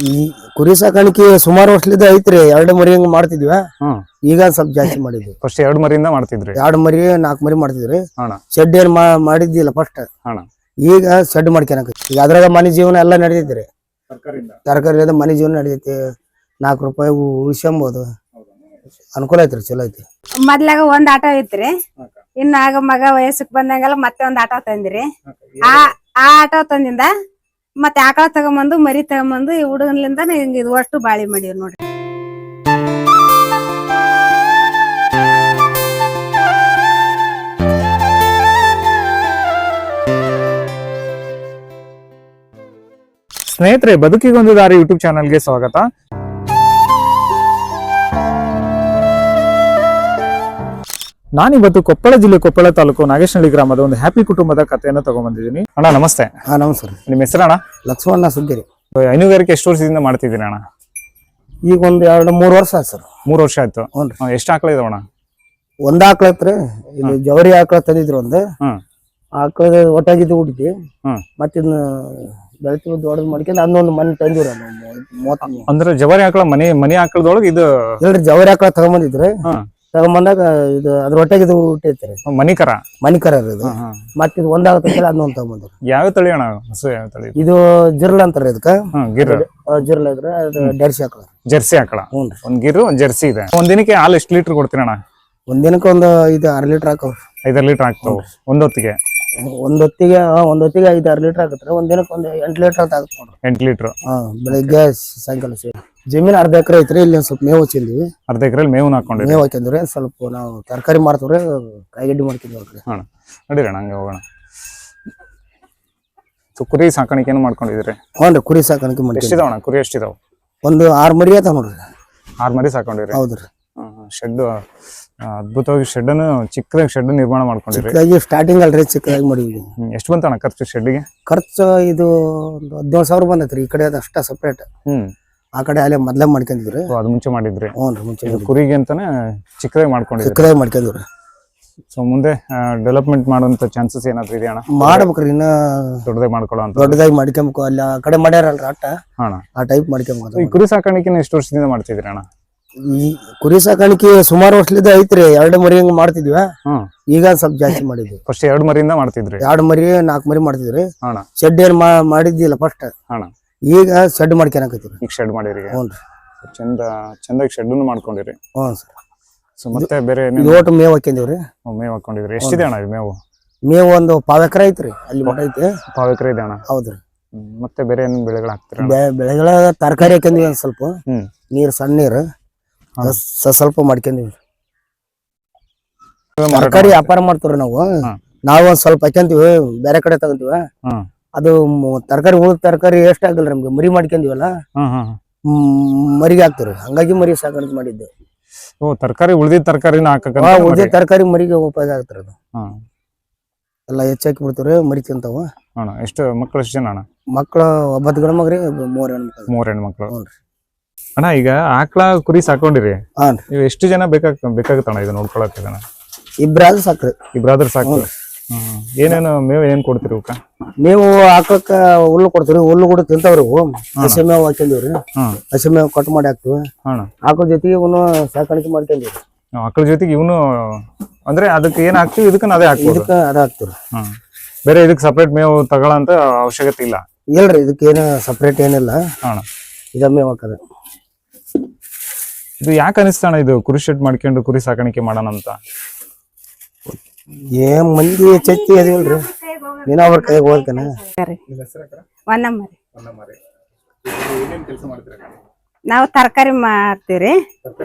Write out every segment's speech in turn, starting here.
ಈ ಕುರಿ ಸಾಕಾಣಿಕೆ ಸುಮಾರು ವರ್ಷದಿಂದ ಐತ್ರಿ. 2 ಮರಿ ಹಂಗ ಮಾಡ್ತಿದ್ವಿ. ಈಗ ಸ್ವಲ್ಪ ಜಾಸ್ತಿ ಮಾಡಿದ್ವಿ. ಫಸ್ಟ್ 2 ಮರಿಯಿಂದ ಮಾಡ್ತಿದ್ರಿ? 2 ಮರಿ 4 ಮರಿ ಮಾಡ್ತಿದ್ರಿ. ಶೆಡ್ ಏನ್ ಮಾಡಿದ್ದಿಲ್ಲ ಫಸ್ಟ್. ಈಗ ಶೆಡ್ ಮಾಡ್ಕೊಳಕತ್ತಿ. ಈಗ ಅದ್ರಾಗ ಮನೆ ಜೀವನ ಎಲ್ಲ ನಡೆದಿದ್ರಿ. ತರಕಾರಿ ಮನೆ ಜೀವನ ನಡೀತೈತಿ. 4 ರೂಪಾಯಿ ಉಳಿಸ್ಕೊಂಬೋದು. ಅನುಕೂಲ ಐತ್ರಿ, ಚಲೋ ಐತಿ. ಮೊದ್ಲಾಗ ಒಂದ್ ಆಟೋ ಐತ್ರಿ. ಇನ್ನ ಆಗ ಮಗ ವಯಸ್ಸಕ್ ಬಂದಂಗೆಲ್ಲ ಮತ್ತೆ ಒಂದ್ ಆಟೋ ತಂದಿರಿ. ಆ ಆಟೋ ತಂದಿಂದ ಮತ್ತೆ ಆಕಳ ತಗೊಂಬಂದು ಮರಿ ತಗೊಂಬಂದು ಈ ಹುಡುಗನ್ಲಿಂದ ಹಿಂಗ ಇದು ಒಟ್ಟು ಬಾಳಿ ಮಾಡಿವ್ ನೋಡ್ರಿ. ಸ್ನೇಹಿತರೆ, ಬದುಕಿಗೊಂದು ದಾರಿ ಯೂಟ್ಯೂಬ್ ಚಾನಲ್ಗೆ ಸ್ವಾಗತ. ನಾನಿವತ್ತು ಕೊಪ್ಪಳ ಜಿಲ್ಲೆ ಕೊಪ್ಪಳ ತಾಲೂಕು ನಾಗೇಶನಹಳ್ಳಿ ಗ್ರಾಮದ ಒಂದು ಹ್ಯಾಪಿ ಕುಟುಂಬದ ಕಥೆಯನ್ನು ತಗೊಂಡ್ಬಂದಿದ್ದೀನಿ. ಅಣ್ಣ ನಮಸ್ತೆ. ನಮಸ್ಕಾರ. ನಿಮ್ಮ ಹೆಸರಣ್ಣ? ಲಕ್ಷ್ಮಣ ಸುಗ್ಗಿರಿ. ಹೈನುಗಾರಿಕೆ ಎಷ್ಟು ವರ್ಷದಿಂದ ಮಾಡ್ತಿದ್ದೀನಿ ಅಣ್ಣ? ಈಗ ಒಂದ್ 2-3 ವರ್ಷ ಆಯ್ತು ಸರ್. 3 ವರ್ಷ ಆಯ್ತು. ಎಷ್ಟು ಆಕಳ ಇದಾವಣ್ಣ? ಒಂದ್ ಆಕಳ ಐತ್ರಿ. ಇಲ್ಲಿ ಜವರಿ ಆಕಳ ತಂದಿದ್ರು. ಒಂದು ಆಕಳ ಒಟ್ಟಾಗಿದ್ದು ಹುಟ್ಟಿದ್ವಿ. ಮತ್ತ ಬೆಳತಿ ದೊಡ್ಡದ್ ಮಾಡ್ಕೊಂಡು ಅದನ್ನೊಂದು ಮನೆ ತಂದಿವ್ರಿ. ಅಂದ್ರೆ ಜವರಿ ಆಕಳ ಮನೆ ಆಕಳದೊಳಗೆ ಇದು ಇಲ್ರಿ, ಜವರಿ ಆಕಳ ತಗೊಂಬಂದಿದ್ರಿ. ತಗೊಂಬಂದಾಗ ಇದು ಅದ್ರ ಒಟ್ಟಾಗಿದ್ದು ಹುಟ್ಟೈತ್ರಿ. ಮನಿಕರ ಇದು. ಮತ್ತ ಇದು ಒಂದಾಗತ್ತ ಅದನ್ನೊಂದು ತಗೊಂಬಂದ್ರಿ. ಯಾವ ತಳಿ ಅಣ್ಣ? ಹಸು ಯಾವ ತಳಿ? ಇದು ಜಿರ್ಲ ಅಂತಾರ ಇದಕ್ಕ. ಜಿರ್ಲ ಇದ್ರೆ ಅದು ಜರ್ಸಿ ಆಕಳ. ಜರ್ಸಿ ಆಕಳ. ಒಂದ್ ಗಿರು ಒಂದ್ ಜರ್ಸಿ ಇದೆ. ಒಂದಿನಕ್ಕೆ ಹಾಲು ಎಷ್ಟು ಲೀಟರ್ ಕೊಡ್ತೀರಣ್ಣ? ಒಂದಿನಕ್ಕೆ ಒಂದು 6 ಲೀಟರ್ ಹಾಕವ್. 5 ಲೀಟರ್ ಹಾಕ್ತಾವ ಒಂದೊತ್ತಿಗೆ? ಒಂದೊತ್ತಿಗೆ 5-6 ಲೀಟರ್ ಆಗತ್ರಿ. ಒಂದಿನಕ್ಕೆ ಒಂದು 8 ಲೀಟರ್ ಅಂತ ಆಗುತ್ತೆ ನೋಡ್ರಿ. 8 ಲೀಟರ್ ಬೆಳಿಗ್ಗೆ ಸಾಯಂಕಾಲ ಸೇರಿ. ಜಮೀನ್ 1/2 ಎಕರೆ ಐತ್ರಿ. ಇಲ್ಲಿ ಸ್ವಲ್ಪ ಮೇವು ಹಚ್ಚಿದ್ವಿ. 1/2 ಎಕರೆಲಿ ಮೇವು ಹಾಕೊಂಡ್ರಿ? ಮೇವು ಹಾಕಿದ್ರಿ. ಸ್ವಲ್ಪ ನಾವು ತರಕಾರಿ ಮಾಡ್ತವ್ರಿ, ಕಾಯಿಗಡ್ಡಿ ಮಾಡ್ಕಿದ್ವಿ. ನಡೀರಿ ಅಣ್ಣ, ಹಂಗೆ ಹೋಗೋಣ. ಕುರಿ ಸಾಕಾಣಿಕೆಯನ್ನು ಮಾಡ್ಕೊಂಡಿದ್ರಿ? ಹ್ಞೂ, ಕುರಿ ಸಾಕಾಣಿಕೆ ಮಾಡಿ. ಎಷ್ಟಿದಾವಣ್ಣ ಕುರಿ? ಎಷ್ಟಿದಾವ? ಒಂದು 6 ಮರಿ ಅದಾವ ನೋಡ್ರಿ. 6 ಮರಿ ಸಾಕೊಂಡಿರಿ? ಹೌದ್ರಿ. ಶೆಡ್ ಅದ್ಭುತವಾಗಿ ಶೆಡ್ಡನ್ನು ಚಿಕ್ಕದಾಗಿ ಶೆಡ್ ನಿರ್ಮಾಣ ಮಾಡ್ಕೊಂಡಿರಿ. ಸ್ಟಾರ್ಟಿಂಗ್ ಅಲ್ರಿ, ಚಿಕ್ಕದಾಗಿ ಮಾಡಿದ್ವಿ. ಎಷ್ಟು ಬಂತಣ್ಣ ಖರ್ಚು ಶೆಡ್ಗೆ? ಖರ್ಚು ಇದು ಒಂದು 17,000 ಬಂದೈತ್ರಿ. ಈ ಕಡೆ ಅದು ಅಷ್ಟ ಸಪ್ರೇಟ್. ಆ ಕಡೆ ಅಲ್ಲೇ ಮೊದ್ಲೇ ಮಾಡ್ಕೊಂಡಿದ್ರಿ. ಅದು ಮುಂಚೆ ಮಾಡಿದ್ರಿ? ಹ್ಞೂ, ಮುಂಚೆ ಕುರಿಗೆ ಅಂತಾನೆ ಚಿಕ್ಕದಾಗಿ ಮಾಡ್ಕೊಂಡಿದ್ರಿ. ಚಿಕ್ಕದಾಗಿ ಮಾಡ್ಕೊಂಡಿವ್ರಿ. ಸೊ ಮುಂದೆ ಡೆವಲಪ್ಮೆಂಟ್ ಮಾಡುವಂತ ಚಾನ್ಸಸ್ ಏನಾದ್ರು ಇದೆಯಣ್ಣ? ಮಾಡ್ಬೇಕ್ರಿ, ಇನ್ನ ದೊಡ್ಡದಾಗಿ ಮಾಡ್ಕೊಳ್ಳೋ ಅಂತ. ದೊಡ್ಡದಾಗಿ ಮಾಡ್ಕೊಬೇಕು. ಅಲ್ಲಿ ಆ ಕಡೆ ಮಾಡ್ಯಾರಲ್ರಿ ಆಟ, ಆ ಟೈಪ್ ಮಾಡ್ಕೊಬೇಕು. ಈ ಕುರಿ ಸಾಕಾಣಿಕೆನ ಎಷ್ಟು ವರ್ಷದಿಂದ ಮಾಡ್ತಿದ್ರಿ ಅಣ್ಣ? ಈ ಕುರಿ ಸಾಕಾಣಿಕೆ ಸುಮಾರು ವರ್ಷದಿಂದ ಐತ್ರಿ. 2 ಮರಿ ಹಂಗ ಮಾಡ್ತಿದ್ವಿ. ಈಗ ಸ್ವಲ್ಪ ಜಾಸ್ತಿ ಮಾಡಿದ್ವಿ. ಫಸ್ಟ್ 2 ಮರಿಯಿಂದ ಮಾಡ್ತಿದ್ರಿ? 2 ಮರಿ 4 ಮರಿ ಮಾಡ್ತಿದ್ರಿ. ಶೆಡ್ ಏನ್ ಮಾಡಿದ್ದಿಲ್ಲ ಫಸ್ಟ್. ಈಗ ಶೆಡ್ ಮಾಡ್ಕೊಳಕತ್ತೀವಿ. ಈಗ ಶೆಡ್ ಮಾಡಿರಿ? ಚಂದಾಗಿ ಶೆಡ್ ಮಾಡ್ಕೊಂಡಿರಿ? ಹ್ಞೂ ಸರ್. ಸೊ ಮತ್ತೆ ಬೇರೆ ಒಟ್ಟು ಮೇವು ಹಾಕೊಂಡಿವ್ರಿ. ಮೇವು ಹಾಕೊಂಡಿದ್ರಿ? ಎಷ್ಟಿದೆ ಅಣ್ಣ ಇದು ಮೇವು? ಮೇವು ಒಂದು 1/4 ಎಕರೆ ಐತ್ರಿ. ಅಲ್ಲಿ ಮಠ ಐತಿ. 1/4 ಎಕರೆ ಇದೆ ಅಣ್ಣ? ಹೌದ್ರಿ. ಮತ್ತೆ ಬೇರೆ ಏನ್ ಬೆಳೆಗಳು ಹಾಕ್ತಿರ? ಬೆಳೆಗಳ ತರಕಾರಿ ಹಾಕೊಂಡಿವಿ. ಒಂದ್ ಸ್ವಲ್ಪ ನೀರ್, ಸಣ್ಣ ನೀರು ಸ್ವಲ್ಪ ಮಾಡ್ಕೊಂಡಿವಿ. ತರಕಾರಿ ವ್ಯಾಪಾರ ಮಾಡ್ತೀವ್ರಿ ನಾವು. ಒಂದ್ ಸ್ವಲ್ಪ ಹಾಕ್ಯಂತೀವಿ, ಬೇರೆ ಕಡೆ ತಗೊಂತೀವಿ. ಅದು ತರಕಾರಿ ಉಳಿದ ತರಕಾರಿ ಎಷ್ಟ ಆಗಲ್ರಿ ನಮ್ಗೆ. ಮರಿ ಮಾಡ್ಕೊಂಡಿವಲ್ಲ, ಮರಿಗೆ ಹಾಕ್ತಿವ್ರಿ. ಹಂಗಾಗಿ ಮರಿ ಸಾಕಾಣಿಕೆ ಮಾಡಿದ್ದೆ. ತರಕಾರಿ ಉಳಿದ ತರಕಾರಿನ ಉಳಿದ ತರಕಾರಿ ಮರಿಗೆ ಉಪಯೋಗ ಆಗ್ತಾರ. ಅದು ಎಲ್ಲ ಹೆಚ್ಚಾಕಿ ಬಿಡ್ತೀವ್ರಿ, ಮರಿ ತಿಂತಾವ. ಎಷ್ಟು ಮಕ್ಕಳು? ಎಷ್ಟು ಜನ ಅಣ್ಣ ಮಕ್ಕಳು? 9 ಗಂಡ ಮಗ್ರಿ, 3 ಹೆಣ್ಮಕ್ಳು. 3 ಹೆಣ್ಮಕ್ಳು. ಅಣ್ಣ ಈಗ ಆಕಳ ಕುರಿ ಸಾಕೊಂಡಿರಿ, ನೀವು ಎಷ್ಟು ಜನ ಬೇಕಾಗತ್ತಣ್ಣ ಇದು ನೋಡ್ಕೊಳಕ್? ಇದನ್ನ ಇಬ್ರಾದ್ರೂ ಸಾಕ್ರಿ. ಇಬ್ರಾದ್ರೂ ಸಾಕು. ಏನೇನು ಮೇವು ಏನ್ ಕೊಡ್ತೀರಿ ಅವಕ್ಕ? ಮೇವು ಆಕಳಕ್ಕ ಹುಲ್ಲು ಕೊಡ್ತೀವಿ. ಹುಲ್ಲು ಕೂಡ ತಿಂತಾವ್ರಿ. ಹಸಿ ಮೇವು ಹಾಕೊಂಡಿವ್ರಿ. ಹಸಿ ಮೇವು ಕಟ್ ಮಾಡಿ ಹಾಕ್ತಿವಿ. ಆಕಳ ಜೊತೆಗೆ ಇವನು ಸಾಕಾಣಿಕೆ ಮಾಡ್ಕೊಂಡಿವ್ರಿ. ಆಕಳ ಜೊತೆಗೆ ಇವನು ಅಂದ್ರೆ ಅದಕ್ಕೆ ಏನ್ ಹಾಕ್ತಿವಿ, ಇದಕ್ಕ ಅದೇ ಹಾಕ್ತಿವಿ. ಇದಕ್ಕ ಅದ ಹಾಕ್ತಿವ್ರಿ. ಬೇರೆ ಇದಕ್ಕೆ ಸಪ್ರೇಟ್ ಮೇವು ತಗೊಳ್ಳಂತ ಅವಶ್ಯಕತೆ ಇಲ್ಲ? ಇಲ್ರಿ, ಇದಕ್ಕೆ ಏನು ಸಪ್ರೇಟ್ ಏನಿಲ್ಲ. ಇದ ಮೇವು ಹಾಕದ. ಇದು ಯಾಕೆ ಅನಿಸ್ತಾಣ ಇದು ಕುರಿ ಶೆಡ್ ಮಾಡ್ಕೊಂಡು ಕುರಿ ಸಾಕಾಣಿಕೆ ಮಾಡೋಣ ಅಂತ? ಏನ್ ಮಂದಿ ಚತ್ತಿ ಅದಿಲ್ರಿ, ನೀನ ಅವ್ರ ಕೈಗೆ ಹೋಗ್ತಾನ. ನಾವು ತರಕಾರಿ ಮಾಡ್ತೀವ್ರಿ.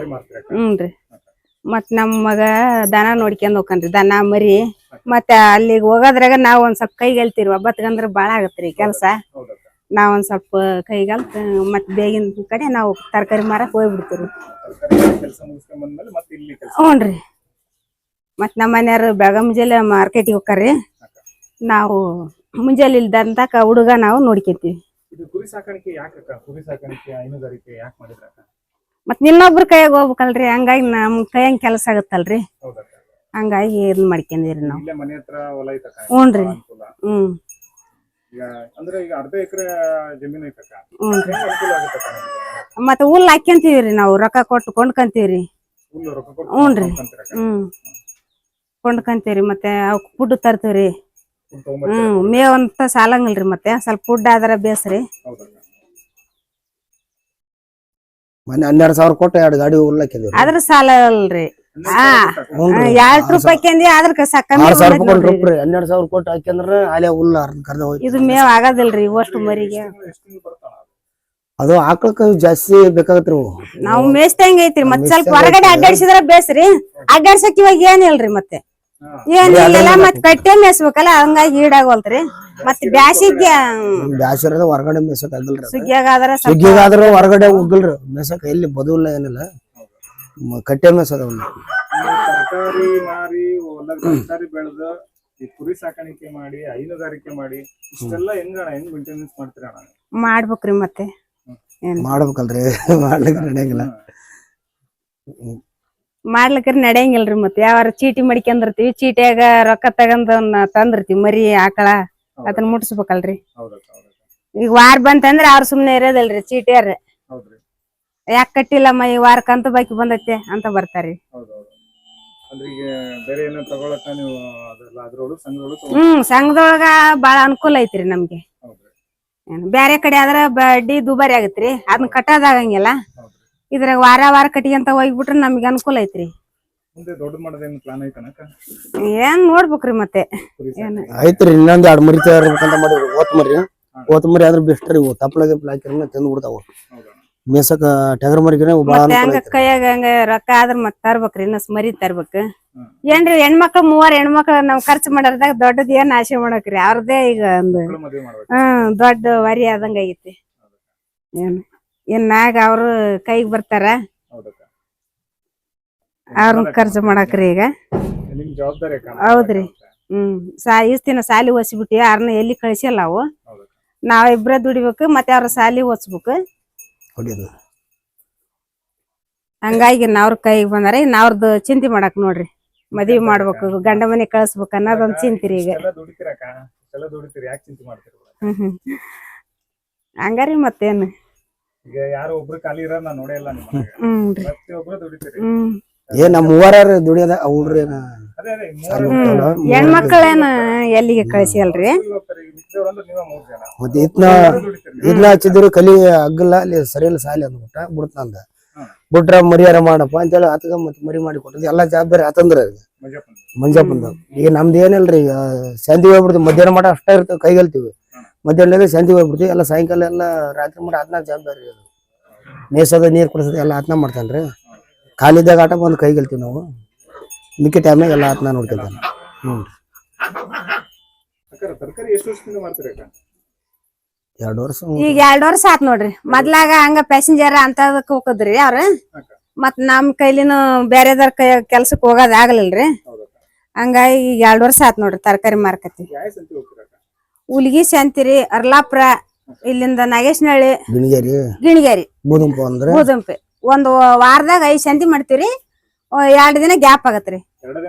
ಹ್ಞೂನ್ರಿ. ಮತ್ ನಮ್ ಮಗ ದನ ನೋಡ್ಕೊಂಡ್ ಹೋಗ್ಕನ್ರಿ, ದನ ಮರಿ. ಮತ್ತೆ ಅಲ್ಲಿಗೆ ಹೋಗೋದ್ರಾಗ ನಾವ್ ಒಂದ್ ಸ್ವಲ್ಪ ಕೈಗೆಲ್ತೀರಿ. ಒಬ್ಬತ್ಗಂದ್ರ ಬಾಳ ಆಗತ್ರಿ ಕೆಲ್ಸ. ನಾವ್ ಒಂದ್ ಸ್ವಲ್ಪ ಕೈಗಲ್ತ ಮತ್ ಬೇಗಿನ ಕಡೆ ನಾವು ತರಕಾರಿ ಮಾರಕ್ ಹೋಗ್ಬಿಡ್ತೀವಿ. ಹ್ಞೂನ್ರಿ. ಮತ್ ನಮ್ಮ ಮನೆಯವ್ರು ಬೆಳಗ್ಗೆ ಮುಂಜಾನೆ ಮಾರ್ಕೆಟಿಗೆ ಹೋಗ್ತಾರ್ರಿ. ನಾವು ಮುಂಜಾನೆ ಇಲ್ದಂತಕ ಹುಡುಗ ನಾವು ನೋಡ್ಕೊಂತೀವಿ. ಮತ್ ಇನ್ನೊಬ್ರ ಕೈಯಾಗ ಹೋಗ್ಬೇಕಲ್ರಿ, ಹಂಗಾಗಿ ನಮ್ ಕೈಯಂಗ್ ಕೆಲಸ ಆಗತ್ತಲ್ರಿ. ಹಂಗಾಗಿ ಇದನ್ ಮಾಡ್ಕೊಂಡಿವ್ರಿ ನಾವು. ಹ್ಞೂನ್ರಿ. ಈಗ ಅಂದ್ರೆ ಈಗ ಅರ್ಧ ಎಕರೆ ಜಮೀನು ಐತಕ್ಕ, ಹ್ಞೂನ್ರಿ. ಹೆಂಗ್ ಅನುಕೂಲ ಆಗತ್ತಕ್ಕ ನಿಮ್ಗೆ? ಮತ್ತೆ ಹುಲ್ ಹಾಕ್ಯಂತೀವ್ರಿ ನಾವು, ರೊಕ್ಕ ಕೊಟ್ಟು ಕೊಂಡ್ಕಂತೀವ್ರಿ. ಹುಲ್ಲು ರೊಕ್ಕ ಕೊಟ್ಟು ಹ್ಞೂನ್ರಿ. ಕೊಂಡ್ಕೊಂತೀರಕ್ಕ? ಕೊಂಡ್ಕಂತೀವ್ರಿ. ಮತ್ತೆ ಅವಕ್ ಫುಡ್ ತರ್ತೀವ್ರಿ. ಹುಲ್ಲು ತಗೊಂಬರ್ತೀರಾ? ಮೇವ್ ಅಂತ ಸಾಲಂಗಿಲ್ರಿ. ಮತ್ತೆ ಸ್ವಲ್ಪ ಫುಡ್ ಆದ್ರ ಬೇಸ್ರಿ. ಹೌದಕ್ಕ. ಮೊನ್ನೆ 12,000 ಕೊಟ್ಟು 2 ಗಾಡಿ ಹುಲ್ಲು ಹಾಕಿದ್ವಿ. ಅದ್ರ ಸಾಲ ಅಲ್ರಿ. ಹ್ಞೂನ್ರಿ. 2 ರೂಪಾಯಿ ಹಾಕ್ಯಂದಿ ಅದ್ರ ಕಮ್ಮಿ 6,000 ರೂಪಾಯಿ ಕೊಟ್ರಿ. 12,000 ಕೊಟ್ಟು ಹಾಕ್ಯಂದ್ರ ಅಲ್ಲೇ ಹುಲ್ಲು ಕರ್ದ ಹೋಯ್ತು. ಇದು ಮೇವ್ ಆಗೋದಿಲ್ರಿ ಅಷ್ಟು ಮರಿಗೆ. ಎಷ್ಟು ತಿಂಗಳು ಬರ್ತಾವ? ಅದು ಆಕಳಕ್ಕ ಜಾಸ್ತಿ ಬೇಕಾಗತ್ರಿ. ನಾವು ಮೇಯ್ಸ್ದಂಗ ಐತ್ರಿ. ಮತ್ ಸ್ವಲ್ಪ ಹೊರಗಡೆ ಅಡ್ಡಾಡ್ಸಿದ್ರ ಬೇಸ್ರಿ. ಅಡ್ಡಾಡ್ಸಕ್ ಇವಾಗ ಏನಿಲ್ರಿ. ಮತ್ತೆ ಏನಿಲ್ಲ, ಮತ್ ಕಟ್ಟೆ ಮೇಯ್ಸ್ಬೇಕಲ್ಲ, ಹಂಗಾಗಿ ಈಡಾಗೋಲ್ತ್ರಿ. ಮತ್ತೆ ಬ್ಯಾಸಿಗೆ ಬ್ಯಾಸರದ ಹೊರಗಡೆ ಮೇಸಕ್ ಆಗಲ್ರಿ. ಸುಗ್ಗಿಯಾಗಾದ್ರ ಸುಗ್ಗಿಗಾದ್ರ ಹೊರಗಡೆ ಹೋಗಲ್ರಿ ಮೇಸಕ್. ಎಲ್ಲಿ ಬದುಲ್ಲ ಏನಿಲ್ಲ, ಕಟ್ಟೆ ಮೇಸದ. ತರಕಾರಿ ಮಾರಿ ತರಕಾರಿ ಬೆಳೆದ ಈ ಕುರಿ ಸಾಕಾಣಿಕೆ ಮಾಡಿ ಹೈನುಗಾರಿಕೆ ಮಾಡಿ ಇಷ್ಟೆಲ್ಲ ಹೆಂಗ್ ಮೇಂಟೆನೆನ್ಸ್ ಮಾಡ್ತೀರ ಅಣ್ಣ? ಮಾಡ್ಬೇಕ್ರಿ. ಮತ್ತೆ ಮಾಡ್ಬೇಕಲ್ರಿ, ಮಾಡ್ಲಿಕ್ಕೆ ನಡೆಯಂಗಿಲ್ಲ. ಮಾಡ್ಲಿಕ್ರ ನಡೆಯಂಗಿಲ್ರಿ. ಮತ್ತೆ ಯಾವಾರ ಚೀಟಿ ಮಡಿಕೊಂಡಿರ್ತೀವಿ, ಚೀಟಿಯಾಗ ರೊಕ್ಕ ತಗೊಂಡ್ ತಂದಿರ್ತೀವಿ ಮರಿ ಆಕಳ, ಅದನ್ನ ಮುಟ್ಸ್ಬೇಕಲ್ರಿ. ಈಗ ವಾರ ಬಂತಂದ್ರ ಅವ್ರ ಸುಮ್ನೆ ಇರೋದಲ್ರಿ ಚೀಟಿಯಾರ. ಯಾಕ ಕಟ್ಟಿಲ್ಲಮ್ಮ ಈ ವಾರ ಕಂತು ಬಾಕಿ ಬಂದೈತೆ ಅಂತ ಬರ್ತಾರಿ. ಸಂಘದೊಳಗ ಬಾಳ ಅನುಕೂಲ ಐತ್ರಿ ನಮ್ಗೆ. ಬ್ಯಾರೆ ಕಡೆ ಆದ್ರ ಬಡ್ಡಿ ದುಬಾರಿ ಆಗತ್ರಿ, ಅದನ್ನ ಕಟ್ಟೋದಾಗಂಗಿಲ್ಲ. ಇದ್ರಾಗ ವಾರ ಕಟ್ಟಿಗೆ ಹೋಗ್ಬಿಟ್ರೆ ನಮ್ಗೆ ಅನುಕೂಲ ಐತ್ರಿ. ಏನ್ ನೋಡ್ಬೇಕ್ರಿ. ಮತ್ತೆ ಐತ್ರಿ ಇನ್ನೊಂದ್ 2 ಮರಿ ತಯಾರಿರ್ಬೇಕಂತ ಮಾಡಿವ್ರಿ. ಓತ್ ಮರಿ ಆದ್ರ ಬೆಸ್ಟ್ ರೀ. ತಪ್ಪಲ ಗಿಪ್ಲ ಹಾಕಿರ ತಿಂದ್ ಬಿಡ್ತಾವ. ಮೇಸಕ ಟಗರ್ ಮರಿಗಿನ ಹಂಗ ಕೈಯಾಗ ಹಂಗ ರೊಕ್ಕ ಆದ್ರ ಮತ್ ತರ್ಬೇಕ್ರಿ. ಇನ್ನಸ್ ಮರಿ ತರ್ಬೇಕು. ಏನ್ರಿ ಹೆಣ್ಮಕ್ಳು 3 ಹೆಣ್ಮಕ್ಳು ನಾವ್ ಖರ್ಚು ಮಾಡೋದಾಗ ದೊಡ್ಡದ್ ಏನ್ ಆಸೆ ಮಾಡಕ್ರಿ. ಅವ್ರದೇ ಈಗ ಒಂದು ದೊಡ್ಡ ವರಿ ಆದಂಗ ಆಗೈತಿ. ಮ್ಯಾಗ ಅವ್ರು ಕೈಗ್ ಬರ್ತಾರ, ಅವ್ರನ್ನ ಖರ್ಚು ಮಾಡಕ್ರಿ ಈಗ. ಹೌದ್ರಿ. ಇಷ್ಟ ದಿನ ಸಾಲಿ ಓದಿಸ್ಬಿಟ್ಟಿ, ಯಾರನ್ನ ಎಲ್ಲಿ ಕಳ್ಸಿಲ್ಲ ನಾವು. ನಾವಿಬ್ರ ದುಡಿಬೇಕು, ಮತ್ತೆ ಅವ್ರ ಸಾಲಿ ಓದಿಸ್ಬೇಕು. ಹಂಗಾಗಿ ಅವ್ರ ಕೈಗೆ ಬಂದಾರ. ಅವ್ರದ್ದು ಚಿಂತೆ ಮಾಡಕ್ ನೋಡ್ರಿ. ಮದ್ವಿ ಮಾಡ್ಬೇಕು, ಗಂಡ ಮನೆ ಕಳ್ಸ್ಬೇಕು ಅನ್ನೋದೊಂದ್ ಚಿಂತಿರಿ ಈಗ. ಹಂಗಾರಿ ಮತ್ತೇನು. ನಮ್ 3 ದುಡಿಯೋದ ಹುಡ್ರಿ. ಹೆಣ್ಮಕ್ಳೇನ ಎಲ್ಲಿಗೆ ಕಳ್ಸಿಯಲ್ರಿ. ಮತ್ತೆ ಇದನ್ನ ಹಚ್ಚಿದ್ರು ಕಲಿ ಅಗ್ಗಲ್ಲ, ಅಲ್ಲಿ ಸರಿಯಲ್ಲ ಸಾಲಿ ಅಂದ್ಬಿಟ್ಟ ಬಿಡ್ತಂದ. ಬಿಟ್ರ ಮರಿಯಾರ ಮಾಡಪ್ಪ ಅಂತೇಳಿ ಆತಗ ಮತ್ತೆ ಮರಿ ಮಾಡಿ ಕೊಟ್ಟದ್ ಎಲ್ಲಾ ಜವಾಬ್ದಾರಿ ಆತಂದ್ರ ಮಂಜಪ್ಪಂದ. ಈಗ ನಮ್ದು ಏನಿಲ್ರಿ, ಈಗ ಸಂಧಿ ಹೋಗ್ಬಿಡ್ತೀವಿ. ಮಧ್ಯಾಹ್ನ ಮಾಡ ಅಷ್ಟ ಇರ್ತೇವೆ, ಕೈಗೆಲ್ತೀವಿ. ಮಧ್ಯಾಹ್ನ ಸಂಧಿ ಹೋಗ್ಬಿಡ್ತೀವಿ. ಎಲ್ಲ ಸಾಯಂಕಾಲ ಎಲ್ಲ ರಾತ್ರಿ ಮಾಡ ಆತನ ಜವಾಬ್ದಾರಿ. ಮೇಸದ ನೀರ್ ಕುಡಿಸೋದು ಎಲ್ಲ ಆತನ ಮಾಡ್ತಾನ್ರಿ. ಖಾಲಿದ್ದಾಗ ಆಟ ಬಂದು ಕೈಗೆಲ್ತೀವಿ ನಾವು. ಮಿಕ್ಕಿ ಟೈಮ್ನಾಗ ಎಲ್ಲ ಆತನ ನೋಡ್ಕೊಂತಾನೆ. ಎರಡು ವರ್ಷ ಈಗ 2 ವರ್ಷ ಆತ್ ನೋಡ್ರಿ. ಮೊದ್ಲಾಗ ಹಂಗ ಪ್ಯಾಸೆಂಜರ್ ಅಂತದಕ್ ಹೋಗದ್ರಿ ಅವ್ರ. ಮತ್ ನಮ್ ಕೈಲಿನ ಬೇರೆದವ್ರ ಕೈ ಕೆಲ್ಸಕ್ ಹೋಗೋದ್ ಆಗ್ಲಿಲ್ರಿ. ಹಂಗಾಗಿ ಈಗ 2 ವರ್ಷ ಆತ್ ನೋಡ್ರಿ ತರಕಾರಿ ಮಾರ್ಕತಿ. ಉಲ್ಗಿ ಸಂತಿರಿ, ಅರ್ಲಾಪುರ, ಇಲ್ಲಿಂದ ನಾಗೇಶನಹಳ್ಳಿ, ಗಿಣಿಗೇರಿ, ಬೂದಂಪೆ. ಒಂದ್ ವಾರದಾಗ 5 ಸಂತಿ ಮಾಡ್ತೀವ್ರಿ. 2 ದಿನ ಗ್ಯಾಪ್ ಆಗತ್ರಿ. 2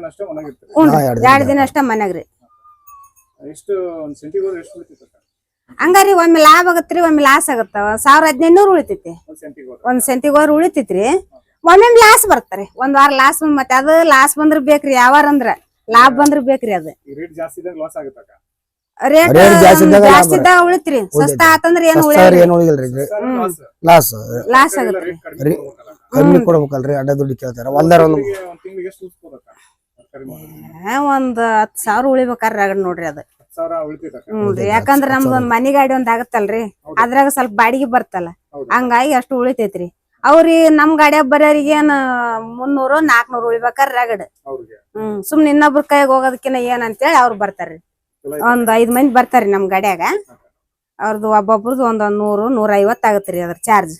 ದಿನ ಅಷ್ಟ ಮನ್ಯಾಗ್ರಿ. ಹಂಗಾರಿ ಒಮ್ಮೆ ಲಾಭ ಆಗತ್ರಿ, ಒಮ್ಮೆ ಲಾಸ್ ಆಗತ್ತ. 1500 ಉಳಿತೈತಿ. ಒಂದ್ ಸೆಂಟಿಗೆ ಹೋದ್ರ ಉಳಿತೈತ್ರಿ. ಒಮ್ಮೆ ಲಾಸ್ ಬರ್ತಾರೆ. ಒಂದ್ ವಾರ ಲಾಸ್. ಮತ್ತೆ ಅದು ಲಾಸ್ ಬಂದ್ರ ಬೇಕ್ರಿ. ಯಾವಾರ ಅಂದ್ರ ಲಾಭ ಬಂದ್ರ ಬೇಕ್ರಿ. ಅದು ರೇಟ್ ಜಾಸ್ತಿ ಇದ್ದಾಗ ಉಳಿತ್ರಿ. ಸಸ್ತ ಆತಂದ್ರ ಏನು ಲಾಸ್ ಆಗತ್ರಿ. ಕಮ್ಮಿ ಕೊಡ್ಬೇಕಲ್ರಿ. ಅಡ್ಡ ದುಡ್ಡು ಕೇಳ್ತಾರ. ಒಂದ್ 10,000 ಉಳಿಬೇಕಾರ ರಗಡ್ ನೋಡ್ರಿ ಅದು. ಯಾಕಂದ್ರ ನಮ್ದೊಂದ್ ಮನಿ ಗಾಡಿ ಒಂದ್ ಆಗತ್ತಲ್ರಿ, ಅದ್ರಾಗ ಸ್ವಲ್ಪ ಬಾಡಿಗೆ ಬರ್ತಲ್ಲ, ಹಂಗಾಗಿ ಅಷ್ಟು ಉಳಿತೈತ್ರಿ. ಅವ್ರಿ ನಮ್ ಗಾಡಿಯಾಗ ಬರೋರಿಗೆ ಏನ್ 300-400 ಉಳಿಬೇಕಾರ ರಗಡ್. ಸುಮ್ನೆ ಇನ್ನೊಬ್ರ ಕೈಯಾಗ ಹೋಗೋದಕ್ಕಿನ್ನ ಏನ್ ಅಂತೇಳಿ ಅವ್ರು ಬರ್ತಾರ್ರಿ. ಒಂದ್ 5 ಮಂದಿ ಬರ್ತಾರಿ ನಮ್ ಗಾಡಿಯಾಗ. ಅವ್ರದ್ದು ಒಬ್ಬೊಬ್ರದ್ದು ಒಂದ್ 100-150 ಆಗತ್ರಿ ಅದ್ರ ಚಾರ್ಜ್,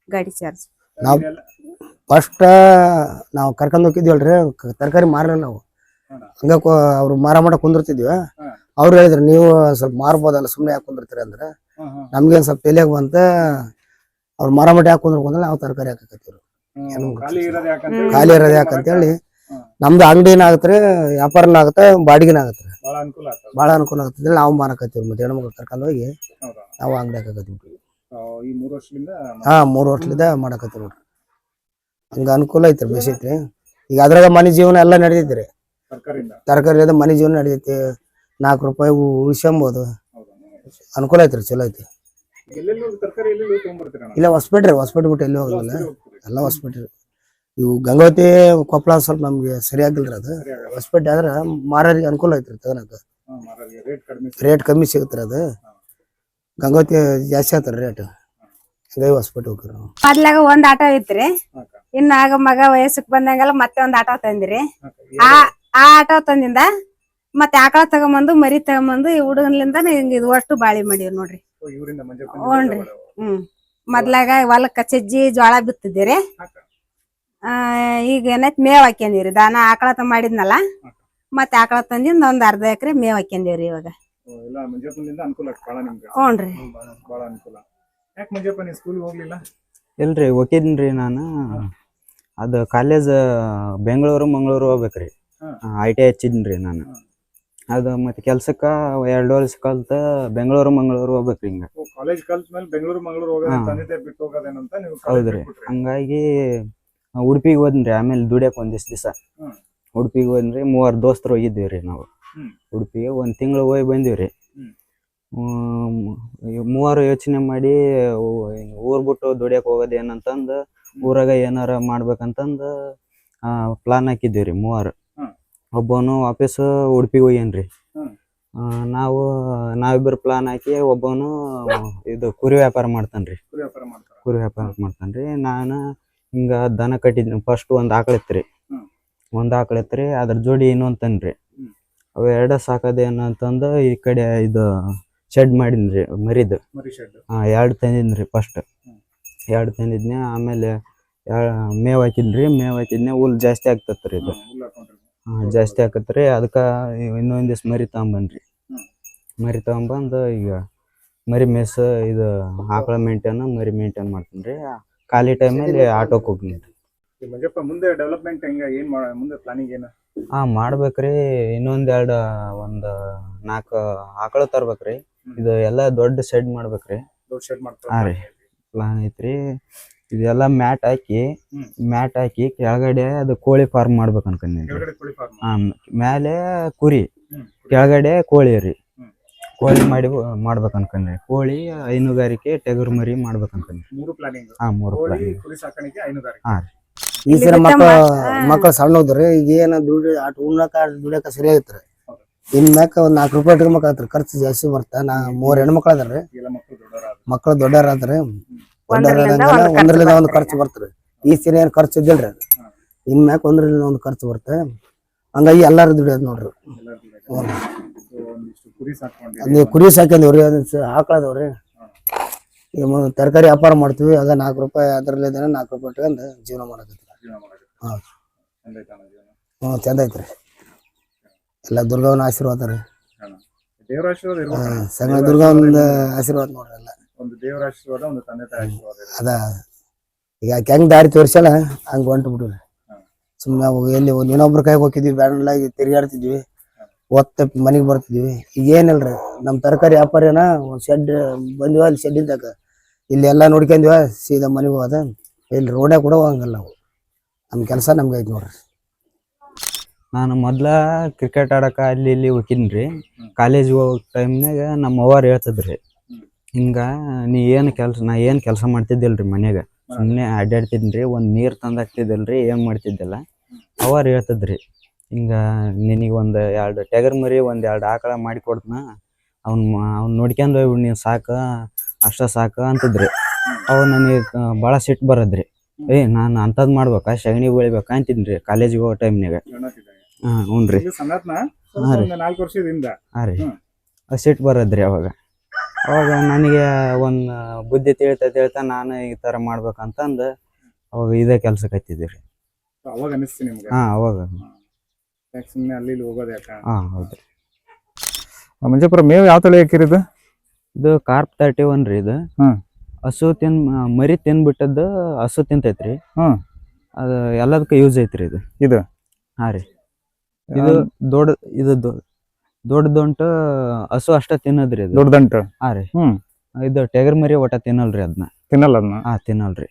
ಗಾಡಿ ಚಾರ್ಜ್. ನಾವ್ ಫಸ್ಟ್ ನಾವ್ ಕರ್ಕೊಂಡ್ ಹೋಗಿದ್ವಲ್ರಿ ತರಕಾರಿ ಮಾರಲ್ಲ ನಾವು. ಹಂಗ ಅವ್ರು ಮಾರಾಟ ಕುಂದಿರ್ತಿದ್ವಿ. ಅವ್ರು ಹೇಳಿದ್ರು ನೀವು ಸ್ವಲ್ಪ ಮಾರ್ಬೋದಲ್ಲ, ಸುಮ್ನೆ ಯಾಕೆ ಕುಂದಿರ್ತೀರಿ ಅಂದ್ರೆ ನಮ್ಗೇನ್ ಸ್ವಲ್ಪ ತಲೆಯಾಗ ಬಂತ. ಅವ್ರು ಮಾರಾಟ ಯಾಕೆ ಕುಂದ್ರಕೊಂಡ್ರೆ ನಾವು ತರಕಾರಿ ಹಾಕಕತ್ತೀವ್ರಿ. ಖಾಲಿ ಇರೋದ್ ಯಾಕಂತೇಳಿ ನಮ್ದು ಅಂಗಡಿನ ಆಗತ್ರಿ, ವ್ಯಾಪಾರನ ಆಗತ್ತೆ, ಬಾಡಿಗೆನ ಆಗತ್ರಿ. ಬಹಳ ಅನುಕೂಲ ಆಗ್ತದೆ. ಭಾಳ ಅನುಕೂಲ ಆಗ್ತದೆ. ನಾವು ಮಾರಕತ್ತೀವಿ ಮತ್ತೆ ಹೆಣ್ಮಕ್ಳು ಕರ್ಕೊಂಡು ಹೋಗಿ ಹೌದಾ? ನಾವು ಅಂಗಡಿ ಹಾಕತ್ತೀವಿ. ಈ 3 ವರ್ಷದಿಂದ 3 ವರ್ಷದಿಂದ ಮಾಡಕತ್ತೀವಿ ನೋಡ್ರಿ. ಹಂಗ ಅನುಕೂಲ ಐತ್ರಿ, ಬೇಸಿ ಐತ್ರಿ. ಈಗ ಅದ್ರಾಗ ಮನೆ ಜೀವನ ಎಲ್ಲ ನಡೆದೈತ್ರಿ. ತರಕಾರಿ ಮನೆ ಜೀವನ ನಡೆದೈತಿ. 4 ರೂಪಾಯಿ ಉಳಿಸ್ಕೊಂಬೋದು. ಅನುಕೂಲ ಐತ್ರಿ, ಚಲೋ ಐತಿ. ಇಲ್ಲ ಹೊಸಪೇಟೆ ಬಿಟ್ಟು ಎಲ್ಲಿ ಹೋಗಲ್ಲ, ಎಲ್ಲ ಹೊಸಪೇಟೆ. ಇವು ಗಂಗಾವತಿ ಕೊಪ್ಪಳ ಸ್ವಲ್ಪ ನಮ್ಗೆ ಸರಿ ಆಗಿಲ್ರಿ. ಅದು ಹೊಸಪೇಟೆ ಆದ್ರೆ ಮಾರೋರಿಗೆ ಅನುಕೂಲ ಐತ್ರಿ, ತಗೋನಕ ರೇಟ್ ಕಮ್ಮಿ ಸಿಗತ್ರಿ. ಅದು ಗಂಗಾವತಿ ಜಾಸ್ತಿ ಆತಾರ ರೇಟ್, ಹಂಗಾಗಿ ಹೊಸಪೇಟೆ ಹೋಗ್ರಿ ನಾವು. ಮೊದ್ಲಾಗ ಒಂದ್ ಆಟೋ ಐತ್ರಿ, ಇನ್ನ ಆಗ ಮಗ ವಯಸ್ಸಕ್ ಬಂದಂಗೆಲ್ಲ ಮತ್ತೆ ಒಂದ್ ಆಟೋ ತಂದಿರಿ. ಆ ಆಟೋ ತಂದಿಂದ ಮತ್ತೆ ಆಕಳ ತಗೊಂಬಂದು ಮರಿ ತಗೊಂಬಂದು ಈ ಹುಡುಗನ್ಲಿಂದ ಹಿಂಗ ಇದು ಅಷ್ಟು ಬಾಳಿ ಮಾಡಿವ್ ನೋಡ್ರಿ. ಹ್ಞೂನ್ರಿ. ಮೊದ್ಲಾಗ ಹೊಲಕ್ಕ ಸಜ್ಜಿ ಜೋಳ ಬಿತ್ತಿದ್ದೀರಿ. ಈಗ ಏನೈತಿ ಮೇವ್ ಹಾಕ್ಯಂದಿವ್ರಿ. ದಾನ ಆಕಳ ಮಾಡಿದ್ನಲ್ಲ, ಮತ್ತೆ ಆಕಳ ತಂದಿಂದ ಒಂದ್ ಅರ್ಧ ಎಕರೆ ಮೇವ್ ಹಾಕ್ಯಂದಿವ್ರಿ ಇವಾಗ. ಹ್ಞೂನ್ರಿ. ಇಲ್ರಿ ಹೋಗಿದ್ನ್ರಿ ನಾನು. ಅದು ಕಾಲೇಜ್ ಬೆಂಗಳೂರು ಮಂಗಳೂರು ಹೋಗ್ಬೇಕ್ರಿ. ITI ಹಚ್ಚಿದ್ನ್ರಿ ನಾನು. ಅದು ಮತ್ತೆ ಕೆಲ್ಸಕ್ಕ 2 ವರ್ಷ ಕಲ್ತ ಬೆಂಗಳೂರು ಮಂಗಳೂರು ಹೋಗ್ಬೇಕ್ರಿ. ಹಿಂಗ ಕಾಲೇಜ್ ಕಲ್ತ ಮೇಲೆ ಬೆಂಗಳೂರು ಮಂಗಳೂರು ಬಿಟ್ಟು ಹೋಗೋದೇನಂತ ನೀವು? ಹೌದ್ರಿ. ಹಂಗಾಗಿ ಉಡುಪಿಗೆ ಹೋದ್ನ್ರಿ. ಆಮೇಲೆ ದುಡಿಯಕ್ ಒಂದಿಷ್ಟು ದಿವಸ ಉಡುಪಿಗೆ ಹೋದ್ರಿ. 3 ದೋಸ್ತರು ಹೋಗಿದ್ವಿ ನಾವು ಉಡುಪಿಗೆ. 1 ತಿಂಗಳು ಹೋಗಿ ಬಂದಿವ್ರಿ. 3 ಯೋಚನೆ ಮಾಡಿ ಊರ್ ಬಿಟ್ಟು ದುಡಿಯಕ್ ಹೋಗೋದೇನಂತಂದ ಊರಾಗ ಏನಾರ ಮಾಡ್ಬೇಕಂತಂದ ಪ್ಲಾನ್ ಹಾಕಿದ್ದೀವ್ರಿ 3. ಒಬ್ಬನು ವಾಪಸ್ ಉಡುಪಿಗೆ ಹೋಗ್ಯಾನ್ರಿ. ನಾವಿಬ್ಬರು ಪ್ಲಾನ್ ಹಾಕಿ ಒಬ್ಬನು ಇದು ಕುರಿ ವ್ಯಾಪಾರ ಮಾಡ್ತಾನ್ರಿ. ನಾನು ಹಿಂಗ ದನ ಕಟ್ಟಿದ್ನಿ. ಫಸ್ಟ್ ಒಂದ್ ಆಕಳ ಇತ್ರಿ. ಅದ್ರ ಜೋಡಿ ಇನ್ನೊಂದ್ ತಂದ್ರಿ. ಅವ 2 ಸಾಕದೇನಂತಂದ ಈ ಕಡೆ ಇದು ಶೆಡ್ ಮಾಡಿದ್ರಿ, ಮರಿದು. 2 ತಂದಿದ್ರಿ. ಫಸ್ಟ್ 2 ತಂದಿದ್ನಿ. ಆಮೇಲೆ ಮೇವ್ ಹಾಕಿದ್ನಿ. ಹುಲ್ ಜಾಸ್ತಿ ಆಗ್ತತ್ರಿ. ಇದು ಜಾಸ್ತಿ ಆಕತ್ರಿ. ಅದಕ್ಕ ಇನ್ನೊಂದ್ ದಿವ್ಸ ಮರಿ ತಗೊಂಬಂದು ಈಗ ಮರಿ ಮೇಸ್ ಇದು ಆಕಳ ಮರಿ ಮೇಂಟೈನ್ ಮಾಡ್ತೀನಿ. ಖಾಲಿ ಟೈಮಲ್ಲಿ ಆಟೋಕ್ ಹೋಗ್ತೀನಿ. ಮುಂದೆ ಡೆವಲಪ್ಮೆಂಟ್ ಹೆಂಗ, ಏನ್ ಮುಂದೆ ಪ್ಲಾನಿಂಗ್ ಏನ? ಮಾಡ್ಬೇಕ್ರಿ. ಇನ್ನೊಂದ್ 4 ಆಕಳ ತರ್ಬೇಕ್ರಿ. ಇದು ಎಲ್ಲಾ ದೊಡ್ಡ ಶೆಡ್ ಮಾಡ್ಬೇಕ್ರಿ. ಪ್ಲಾನ್ ಐತ್ರಿ. ಇದೆಲ್ಲ ಮ್ಯಾಟ್ ಹಾಕಿ ಕೆಳಗಡೆ ಅದು ಕೋಳಿ ಫಾರ್ಮ್ ಮಾಡ್ಬೇಕು ಅನ್ಕೊಂಡ್ರಿ. ಮೇಲೆ ಕುರಿ, ಕೆಳಗಡೆ ಕೋಳಿ ರೀ. ಕೋಳಿ ಮಾಡ್ಬೇಕು ಅನ್ಕೊಂಡ್ರಿ. ಕೋಳಿ ಹೈನುಗಾರಿಕೆ, ಟಗರು ಮರಿ ಮಾಡ್ಬೇಕು ಅನ್ಕೊಂಡ್ರಿ. 3 ಪ್ಲಾನಿಂಗ್. 3 ಪ್ಲಾನಿಂಗ್. ಈ ಸಲ ಮಕ್ಕಳು ಸಣ್ಣ ಹೋದ್ರಿ. ಈಗ ಏನ ದುಡಿಯಕ ಸರಿ ಆಗತ್ರಿ. ಇನ್ ಮ್ಯಾಕ 4 ರೂಪಾಯಿ ಇಟ್ಕೊಬೇಕಾಗತ್ರಿ. ಖರ್ಚು ಜಾಸ್ತಿ ಬರ್ತಾ. 3 ಹೆಣ್ಮಕ್ಳು ಅದಾರ್ರಿ. ಮಕ್ಕಳು ದೊಡ್ಡವರಾದ್ರಿ. ಒಂದ್ರಲ್ಲಿಂದ ಒಂದು ಖರ್ಚು ಬರ್ತರಿ. ಈ ಸರಿ ಏನ್ ಖರ್ಚು ಇದ್ದಿಲ್ರಿ. ಇನ್ ಮ್ಯಾಕ ಒಂದ್ರಲ್ಲಿಂದ ಒಂದು ಖರ್ಚು ಬರುತ್ತೆ. ಹಂಗಾಗಿ ಎಲ್ಲಾರು ದುಡಿಯೋದ್ ನೋಡ್ರಿ. ಕುರಿ ಸಾಕಿದ್ವಿ, ಆಕಳದವ್ರಿ. ತರಕಾರಿ ವ್ಯಾಪಾರ ಮಾಡ್ತೀವಿ. ಅದ 4 ರೂಪಾಯಿ ಅದ್ರಲ್ಲಿ 4 ರೂಪಾಯಿ ಇಟ್ಕೊಂಡ್ ಜೀವನ ಮಾಡಕತ್ತೀವಿ. ಚಂದ ಐತ್ರಿ. ಎಲ್ಲ ದುರ್ಗವನ ಆಶೀರ್ವಾದ ರೀ. ಸಂಘ ದುರ್ಗವನ ಆಶೀರ್ವಾದ ನೋಡ್ರಿ. ಎಲ್ಲ ಒಂದು ದೇವರ ಆಶೀರ್ವಾದ, ಒಂದು ತಂದೆ ತಾಯಿ ಆಶೀರ್ವಾದ ಅದ. ಈಗ ಹೆಂಗ್ ದಾರಿ ತೋರ್ಸಲ್ಲ ಹಂಗ ಹೊಂಟು ಬಿಡ್ರಿ. ಸುಮ್ಮನೆ ಎಲ್ಲಿ ಇನ್ನೊಬ್ರ ಕೈಗೆ ಹೋಗಿದ್ವಿ, ಬ್ಯಾಡಲಾಗಿ ತಿರ್ಗಾಡ್ತಿದ್ವಿ, ಓದ್ತ ಮನೆಗೆ ಬರ್ತಿದ್ವಿ. ಈಗ ಏನಿಲ್ರಿ, ನಮ್ಮ ತರಕಾರಿ ವ್ಯಾಪಾರಿನ ಒಂದು ಶೆಡ್ ಬಂದಿವ. ಅಲ್ಲಿ ಶೆಡ್ ಇದ್ದಾಗ ಇಲ್ಲಿ ಎಲ್ಲ ನೋಡ್ಕೊಂಡಿವ, ಸೀದಾ ಮನೆಗೆ ಹೋದ. ಇಲ್ಲಿ ರೋಡೇ ಕೂಡ ಹೋಗಂಗಿಲ್ಲ ನಾವು. ನಮ್ಮ ಕೆಲಸ ನಮ್ಗೆ ಐತಿ ನೋಡ್ರಿ. ನಾನು ಮೊದ್ಲ ಕ್ರಿಕೆಟ್ ಆಡಕ ಅಲ್ಲಿ ಇಲ್ಲಿ ಹೋಗಿನ್ರಿ. ಕಾಲೇಜ್ ಹೋಗೋ ಟೈಮ್ನಾಗ ನಮ್ಮ ಅವ್ವಾರು ಹೇಳ್ತಿದ್ರಿ, ಹಿಂಗ ನಾ ಏನ್ ಕೆಲಸ ಮಾಡ್ತಿದ್ದಿಲ್ರಿ ಮನ್ಯಾಗ. ಸುಮ್ಮನೆ ಅಡ್ಡಾಡ್ತಿದ್ರಿ. ಒಂದ್ ನೀರ್ ತಂದಾಕ್ತಿದ್ದಿಲ್ರಿ, ಏನ್ ಮಾಡ್ತಿದ್ದಿಲ್ಲ. ಅವ್ವಾರು ಹೇಳ್ತಿದ್ರಿ, ಹಿಂಗ ನಿನಗೆ 1-2 ಟಗರ್ ಮರಿ, 1-2 ಆಕಳ ಮಾಡಿ ಕೊಡ್ತನ, ಅವ್ನ್ ನೋಡ್ಕೊಂಡ್ ಹೋಗ್ಬಿಡ್, ನೀನ್ ಅಷ್ಟ ಸಾಕ ಅಂತಿದ್ರಿ. ಅವ್ ನನಗೆ ಭಾಳ ಸಿಟ್ಟು ಬರದ್ರಿ. ನಾನು ಅಂಥದ್ದು ಮಾಡ್ಬೇಕಾ, ಸಗಣಿ ಬೆಳಿಬೇಕಾ ಅಂತಿದ್ರಿ ಕಾಲೇಜಿಗೆ ಹೋಗೋ ಟೈಮ್ನಾಗ. ಹ್ಞೂನ್ರಿ. ಸಿಟ್ಟು ಬರದ್ರಿ. ಅವಾಗ ನನಗೆ ಒಂದು ಬುದ್ಧಿ ತಿಳ್ತಾ ನಾನು ಈ ಥರ ಮಾಡ್ಬೇಕಂತಂದು ಅವಾಗ ಇದೇ ಕೆಲ್ಸಕ್ಕೆ ಹತ್ತಿದ್ರಿ. ಅವಾಗ ಹೌದ್ರಿ. ಮಂಜಾಪುರ ಮೇವು ಯಾವ ತಳಿ ಹಾಕಿರಿದು? ಇದು ಕಾರ್ಪ್ 31 ರೀ. ಇದು ಹಸು ಮರಿ ತಿನ್ಬಿಟ್ಟದ್ದು ಹಸು ತಿಂತೈತ್ರಿ. ಅದು ಎಲ್ಲದಕ್ಕೂ ಯೂಸ್ ಐತ್ರಿ ಇದು. ಹಾಂ ರೀ. ಇದು ದೊಡ್ಡದುಂಟು ಹಸು ಅಷ್ಟ ತಿನ್ನದ್ರಿ ಇದು. ದೊಡ್ಡದಂಟು ಹಾ ರೀ. ಹ್ಮ್ ಇದು ಟಗರ್ ಮರಿ ಒಟ್ಟ ತಿನ್ನಲ್ರಿ ಅದನ್ನ. ತಿನ್ನಲ್ಲ ಅದನ್ನ. ಹಾ ತಿನ್ನಲ್ರಿ.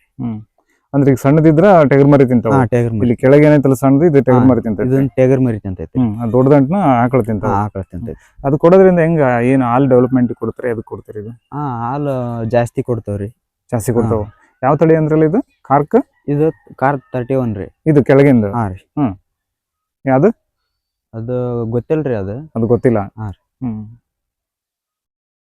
ಅಂದ್ರೆ ಈಗ ಸಣ್ಣದಿದ್ರ ಟಗರ್ ಮರಿ ತಿಂತಾವ. ಹಾ ಟಗರ್ ಮರಿ. ಇಲ್ಲಿ ಕೆಳಗೆ ಏನೈತಲ್ಲ ಸಣ್ಣದು ಇದು ಟಗರ್ ಮರಿ ತಿಂತೈತಿ. ಇದನ್ನ ಟಗರ್ ಮರಿ ತಿಂತೈತಿ. ದೊಡ್ಡದಂಟ್ನ ಆಕಳ ತಿಂತಾವ. ಆಕಳ ತಿಂತೈತಿ. ಅದು ಕೊಡೋದ್ರಿಂದ ಹೆಂಗ ಏನು ಹಾಲ್ ಡೆವಲಪ್ಮೆಂಟ್ ಕೊಡ್ತಾರೆ, ಅದಕ್ಕೆ ಕೊಡ್ತಾರೆ ಇದು? ಹಾಲು ಜಾಸ್ತಿ ಕೊಡ್ತಾವ್ರಿ. ಜಾಸ್ತಿ ಕೊಡ್ತಾವ. ಯಾವ ತಳಿ ಅಂದ್ರಲ್ಲ ಇದು? ಕಾರ್ಕ್? ಇದು ಕಾರ್ 31 ರೀ. ಇದು ಕೆಳಗಿಂದ? ಹಾ ರೀ. ಯಾವ್ದು? ಅದು ಗೊತ್ತಿಲ್ರಿ ಅದು. ಅದು ಗೊತ್ತಿಲ್ಲ. ಹಾ ರೀ.